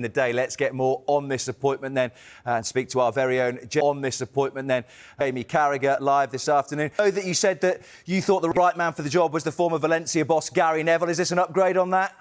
the day. Let's get more on this appointment then and speak to our very own Amy Carragher live this afternoon. I know that you said that you thought the right man for the job was the former Valencia boss Gary Neville. Is this an upgrade on that?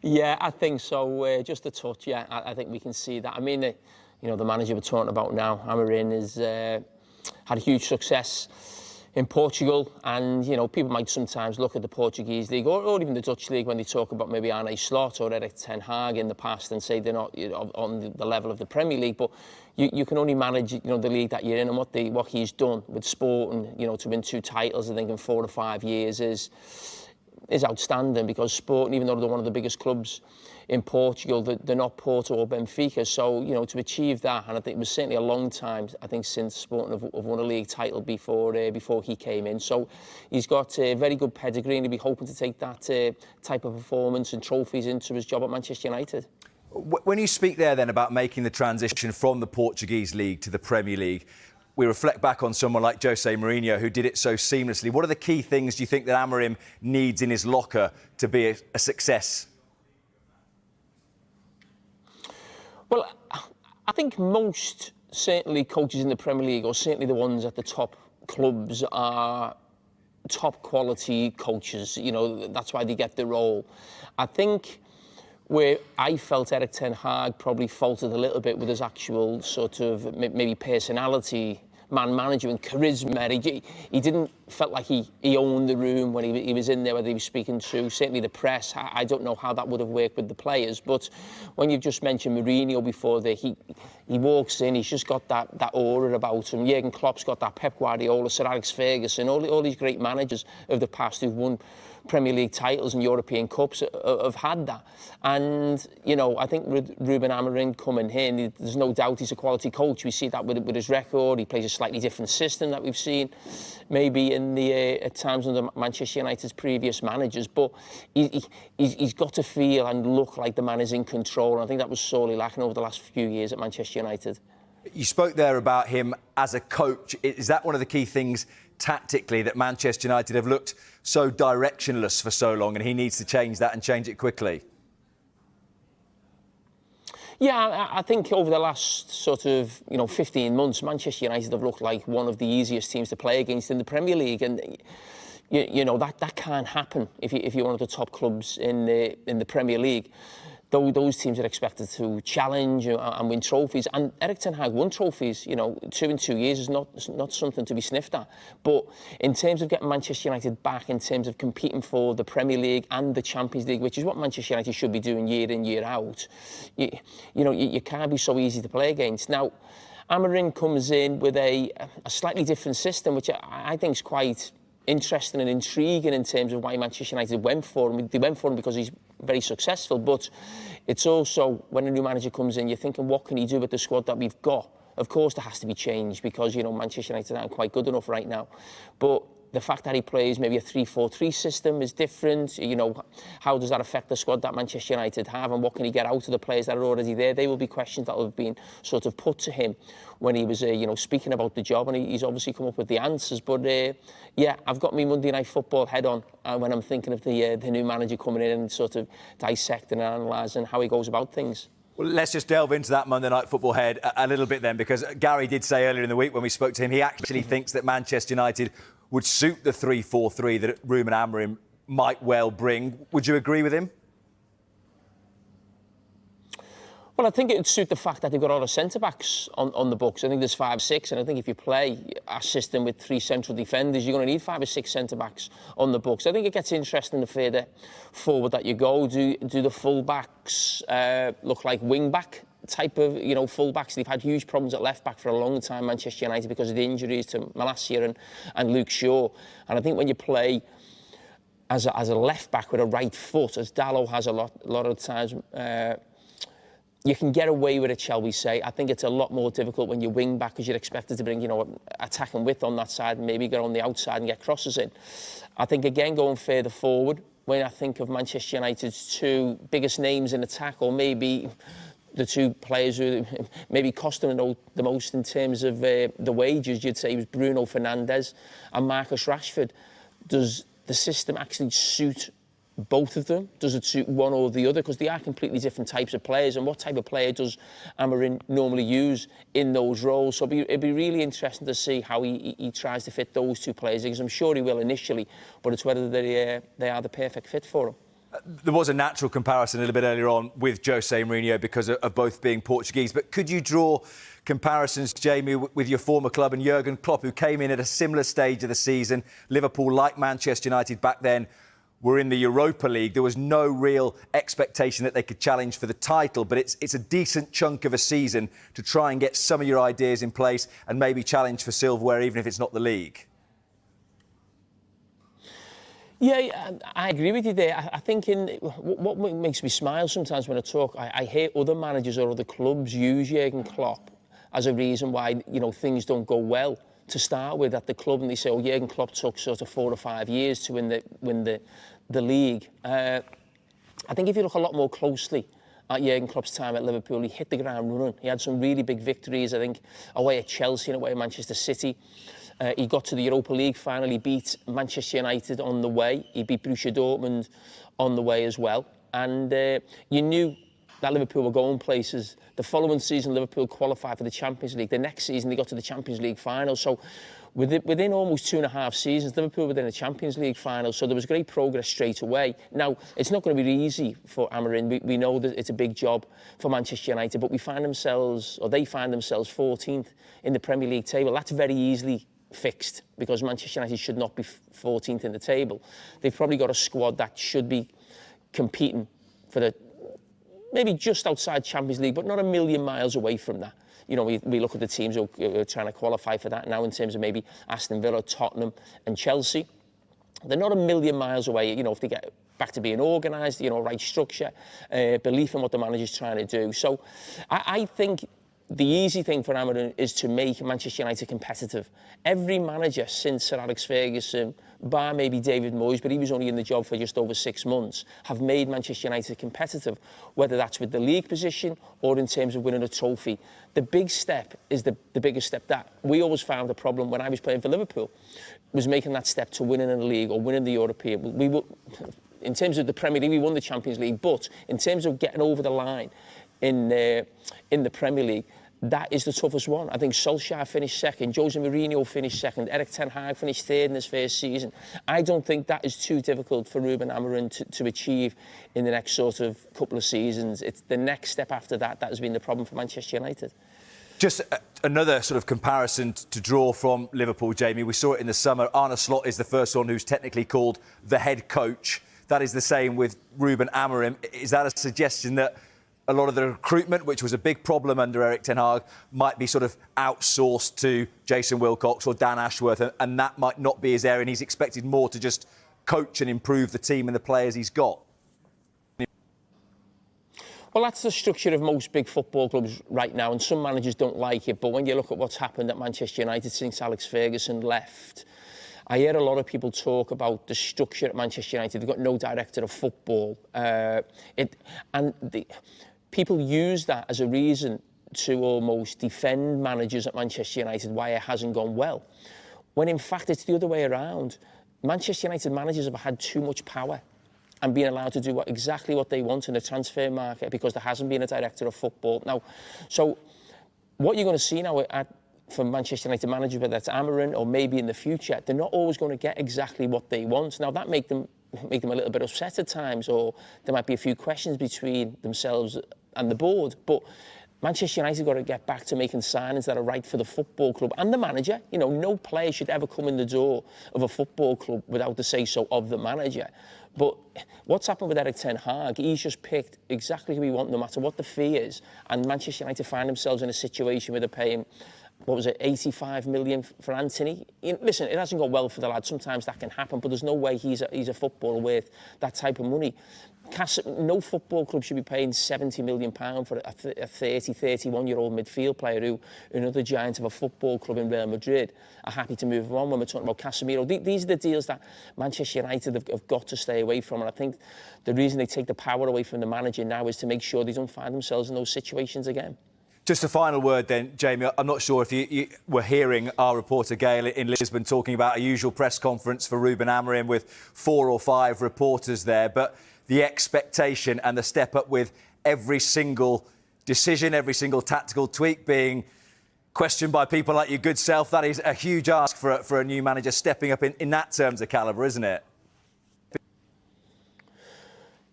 Yeah, I think so. Just a touch. Yeah, I think we can see that. I mean, the manager we're talking about now, Amorim, has had huge success in Portugal, and people might sometimes look at the Portuguese league or even the Dutch league when they talk about maybe Arne Slot or Erik ten Hag in the past and say they're not on the level of the Premier League, but you can only manage the league that you're in, and what he's done with Sporting, to win 2 titles I think in 4 or 5 years is outstanding, because Sporting, even though they're one of the biggest clubs in Portugal, they're not Porto or Benfica. So, to achieve that, and I think it was certainly a long time, I think, since Sporting have won a league title before he came in. So he's got a very good pedigree, and he'll be hoping to take that type of performance and trophies into his job at Manchester United. When you speak there then about making the transition from the Portuguese league to the Premier League, we reflect back on someone like Jose Mourinho, who did it so seamlessly. What are the key things do you think that Amorim needs in his locker to be a success? Well, I think most, certainly, coaches in the Premier League, or certainly the ones at the top clubs, are top quality coaches. That's why they get the role. I think where I felt Erik ten Hag probably faltered a little bit with his actual sort of maybe personality, man manager and charisma. He didn't felt like he owned the room when he was in there, whether he was speaking to certainly the press. I don't know how that would have worked with the players, but when you've just mentioned Mourinho before, he walks in, he's just got that aura about him. Jurgen Klopp's got that, Pep Guardiola, Sir Alex Ferguson, all these great managers of the past who've won Premier League titles and European Cups have had that. And, I think with Ruben Amorim coming in, there's no doubt he's a quality coach. We see that with his record. He plays a slightly different system that we've seen maybe in at times under Manchester United's previous managers. But he's got to feel and look like the man is in control. And I think that was sorely lacking over the last few years at Manchester United. You spoke there about him as a coach. Is that one of the key things tactically that Manchester United have looked so directionless for so long, and he needs to change that and change it quickly? Yeah, I think over the last sort of 15 months, Manchester United have looked like one of the easiest teams to play against in the Premier League, and that can't happen if you're one of the top clubs in the Premier League. Those teams are expected to challenge and win trophies. And Erik ten Hag won trophies, 2 in 2 years is not something to be sniffed at. But in terms of getting Manchester United back, in terms of competing for the Premier League and the Champions League, which is what Manchester United should be doing year in, year out, you can't be so easy to play against. Now, Amorim comes in with a slightly different system, which I think is quite interesting and intriguing in terms of why Manchester United went for him. They went for him because he's very successful, but it's also, when a new manager comes in, you're thinking, what can he do with the squad that we've got? Of course there has to be change, because Manchester United aren't quite good enough right now, but the fact that he plays maybe a 3-4-3 system is different. How does that affect the squad that Manchester United have, and what can he get out of the players that are already there? They will be questions that have been sort of put to him when he was, speaking about the job, and he's obviously come up with the answers. But yeah, I've got me Monday Night Football head on when I'm thinking of the new manager coming in and sort of dissecting and analysing how he goes about things. Well, let's just delve into that Monday Night Football head a little bit then, because Gary did say earlier in the week when we spoke to him, he actually thinks that Manchester United would suit the 3-4-3 that Ruben Amorim might well bring. Would you agree with him? Well, I think it would suit the fact that they've got all the centre-backs on the books. I think there's 5, 6, and I think if you play a system with 3 central defenders, you're going to need 5 or 6 centre-backs on the books. I think it gets interesting the further forward that you go. Do the full-backs look like wing-back type of full-backs? They've had huge problems at left-back for a long time, Manchester United, because of the injuries to Malacia and Luke Shaw. And I think when you play as a left-back with a right foot, as Dalot has a lot of times, you can get away with it, shall we say. I think it's a lot more difficult when you wing back, because you're expected to bring, attacking width on that side and maybe get on the outside and get crosses in. I think, again, going further forward, when I think of Manchester United's 2 biggest names in attack, or maybe the 2 players who maybe cost them the most in terms of the wages, you'd say, was Bruno Fernandes and Marcus Rashford. Does the system actually suit both of them? Does it suit one or the other? Because they are completely different types of players, and what type of player does Amorim normally use in those roles? So it'd be really interesting to see how he tries to fit those two players, because I'm sure he will initially, but it's whether they are the perfect fit for him. There was a natural comparison a little bit earlier on with Jose Mourinho because of both being Portuguese, but could you draw comparisons, Jamie, with your former club and Jurgen Klopp, who came in at a similar stage of the season? Liverpool, like Manchester United back then, were in the Europa League. There was no real expectation that they could challenge for the title, but it's a decent chunk of a season to try and get some of your ideas in place and maybe challenge for silverware, even if it's not the league. Yeah, I agree with you there. I think what makes me smile sometimes when I talk, I hear other managers or other clubs use Jurgen Klopp as a reason why, things don't go well to start with at the club, and they say, Jurgen Klopp took sort of 4 or 5 years to win the league. I think if you look a lot more closely at Jurgen Klopp's time at Liverpool, he hit the ground running. He had some really big victories, I think, away at Chelsea and away at Manchester City. He got to the Europa League final. He beat Manchester United on the way. He beat Borussia Dortmund on the way as well. And you knew that Liverpool were going places. The following season, Liverpool qualified for the Champions League. The next season, they got to the Champions League final. So within almost 2.5 seasons, Liverpool were in the Champions League final. So there was great progress straight away. Now, it's not going to be easy for Amorim. We know that it's a big job for Manchester United, but they find themselves 14th in the Premier League table. That's very easily fixed, because Manchester United should not be 14th in the table. They've probably got a squad that should be competing for the maybe just outside Champions League, but not a million miles away from that. We look at the teams who are trying to qualify for that now in terms of maybe Aston Villa, Tottenham and Chelsea. They're not a million miles away, if they get back to being organised, right structure, belief in what the manager's trying to do. So I think the easy thing for Amorim is to make Manchester United competitive. Every manager since Sir Alex Ferguson, bar maybe David Moyes, but he was only in the job for just over 6 months, have made Manchester United competitive, whether that's with the league position or in terms of winning a trophy. The big step is the biggest step that we always found a problem when I was playing for Liverpool, was making that step to winning in the league or winning the European. In terms of the Premier League, we won the Champions League, but in terms of getting over the line in the Premier League, that is the toughest one. I think Solskjaer finished second, Jose Mourinho finished second, Erik ten Hag finished third in his first season. I don't think that is too difficult for Ruben Amorim to achieve in the next sort of couple of seasons. It's the next step after that has been the problem for Manchester United. Just another sort of comparison to draw from Liverpool, Jamie. We saw it in the summer. Arne Slot is the first one who's technically called the head coach. That is the same with Ruben Amorim. Is that a suggestion that a lot of the recruitment, which was a big problem under Erik ten Hag, might be sort of outsourced to Jason Wilcox or Dan Ashworth, and that might not be his area, and he's expected more to just coach and improve the team and the players he's got? Well, that's the structure of most big football clubs right now, and some managers don't like it. But when you look at what's happened at Manchester United since Alex Ferguson left, I hear a lot of people talk about the structure at Manchester United. They've got no director of football. People use that as a reason to almost defend managers at Manchester United, why it hasn't gone well. When in fact it's the other way around. Manchester United managers have had too much power and been allowed to do exactly what they want in the transfer market because there hasn't been a director of football. Now, so what you're going to see now from Manchester United managers, whether that's Amorim or maybe in the future, they're not always going to get exactly what they want. Now, that make them a little bit upset at times, or there might be a few questions between themselves and the board. But Manchester United got to get back to making signings that are right for the football club and the manager. No player should ever come in the door of a football club without the say-so of the manager. But what's happened with Erik ten Hag, he's just picked exactly who he wants, no matter what the fee is. And Manchester United find themselves in a situation where they're paying, 85 million for Anthony? Listen, it hasn't gone well for the lad. Sometimes that can happen, but there's no way he's a footballer worth that type of money. No football club should be paying £70 million for a 31-year-old midfield player who another giant of a football club in Real Madrid are happy to move on when we're talking about Casemiro. These are the deals that Manchester United have got to stay away from. And I think the reason they take the power away from the manager now is to make sure they don't find themselves in those situations again. Just a final word then, Jamie. I'm not sure if you were hearing our reporter Gail in Lisbon talking about a usual press conference for Ruben Amorim with 4 or 5 reporters there, but the expectation and the step up with every single decision, every single tactical tweak being questioned by people like your good self, that is a huge ask for a new manager stepping up in that terms of calibre, isn't it?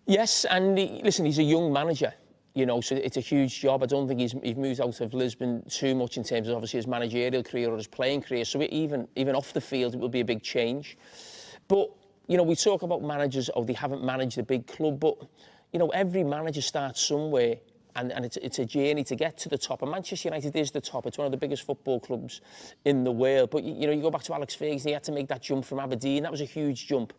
Yes, and listen, he's a young manager. So it's a huge job. I don't think he's moved out of Lisbon too much in terms of obviously his managerial career or his playing career. So even off the field, it will be a big change. But, we talk about managers, they haven't managed a big club, but, every manager starts somewhere and it's a journey to get to the top. And Manchester United is the top. It's one of the biggest football clubs in the world. But, you go back to Alex Ferguson, he had to make that jump from Aberdeen. That was a huge jump.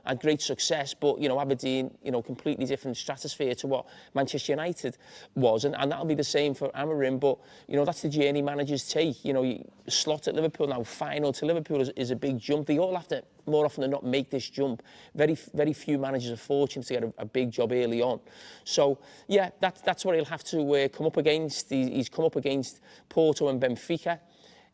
Had great success, but, Aberdeen, completely different stratosphere to what Manchester United was. And that'll be the same for Amorim, but, that's the journey managers take. Slot at Liverpool now, final to Liverpool is a big jump. They all have to, more often than not, make this jump. Very, very few managers are fortunate to get a big job early on. So, yeah, that's what he'll have to come up against. He's come up against Porto and Benfica.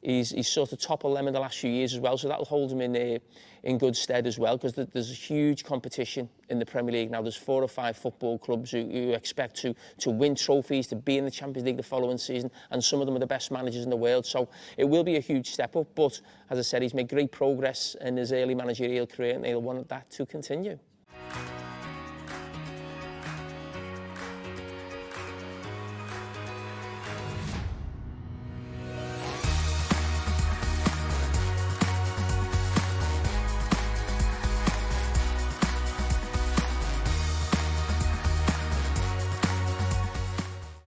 He's sort of toppled them in the last few years as well, so that'll hold him in good stead as well, because there's a huge competition in the Premier League now. There's 4 or 5 football clubs who expect to win trophies, to be in the Champions League the following season, and some of them are the best managers in the world. So it will be a huge step up, but as I said, he's made great progress in his early managerial career, and he'll want that to continue.